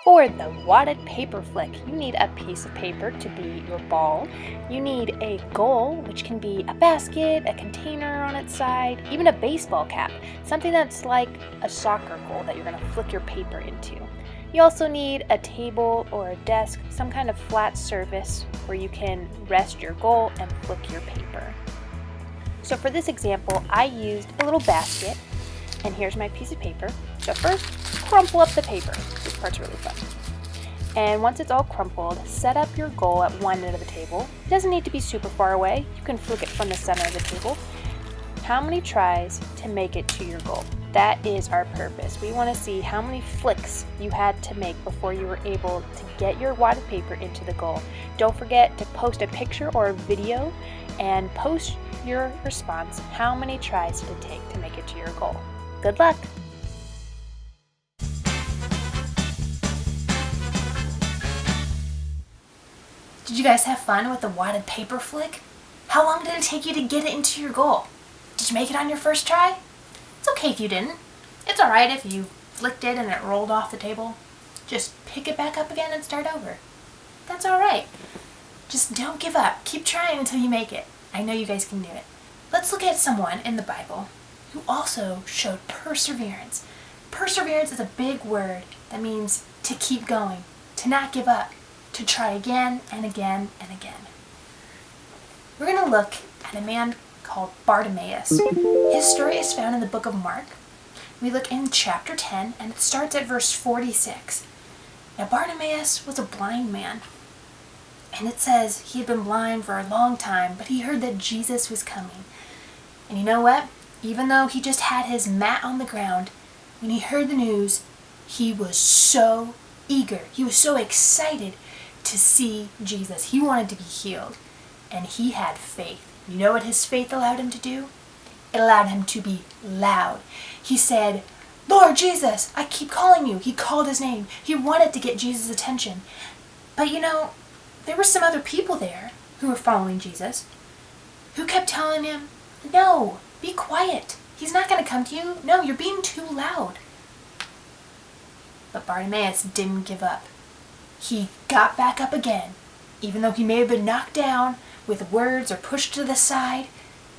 For the wadded paper flick, you need a piece of paper to be your ball. You need a goal, which can be a basket, a container on its side, even a baseball cap, something that's like a soccer goal that you're going to flick your paper into. You also need a table or a desk, some kind of flat surface where you can rest your goal and flick your paper. So for this example, I used a little basket, and here's my piece of paper. So first, crumple up the paper. This part's really fun. And once it's all crumpled, set up your goal at one end of the table. It doesn't need to be super far away. You can flick it from the center of the table. How many tries to make it to your goal? That is our purpose. We want to see how many flicks you had to make before you were able to get your wadded paper into the goal. Don't forget to post a picture or a video and post your response. How many tries did it take to make it to your goal? Good luck! Did you guys have fun with the wadded paper flick? How long did it take you to get it into your goal? Did you make it on your first try? It's okay if you didn't. It's alright if you flicked it and it rolled off the table. Just pick it back up again and start over. That's alright. Just don't give up. Keep trying until you make it. I know you guys can do it. Let's look at someone in the Bible who also showed perseverance. Perseverance is a big word that means to keep going, to not give up, to try again and again and again. We're going to look at a man called Bartimaeus. His story is found in the book of Mark. We look in chapter 10 and it starts at verse 46. Now Bartimaeus was a blind man, and it says he had been blind for a long time, but he heard that Jesus was coming. And you know what? Even though he just had his mat on the ground, when he heard the news, he was so eager. He was so excited to see Jesus. He wanted to be healed, and he had faith. You know what his faith allowed him to do? It allowed him to be loud. He said, "Lord Jesus, I keep calling you." He called his name. He wanted to get Jesus' attention. But you know, there were some other people there who were following Jesus who kept telling him, "No, be quiet. He's not going to come to you. No, you're being too loud." But Bartimaeus didn't give up. He got back up again. Even though he may have been knocked down with words or pushed to the side,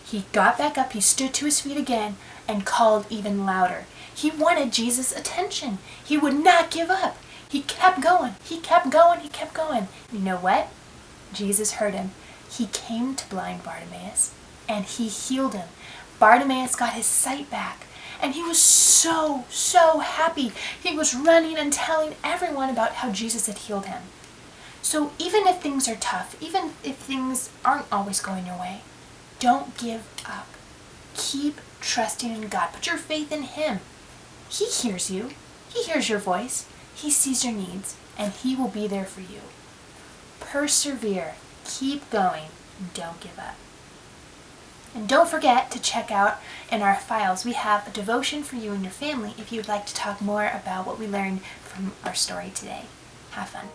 he got back up, he stood to his feet again, and called even louder. He wanted Jesus' attention. He would not give up. He kept going. He kept going. He kept going. You know what? Jesus heard him. He came to blind Bartimaeus, and he healed him. Bartimaeus got his sight back, and he was so happy. He was running and telling everyone about how Jesus had healed him. So even if things are tough, even if things aren't always going your way, don't give up. Keep trusting in God. Put your faith in Him. He hears you. He hears your voice. He sees your needs, and He will be there for you. Persevere. Keep going. Don't give up. And don't forget to check out in our files. We have a devotion for you and your family if you'd like to talk more about what we learned from our story today. Have fun.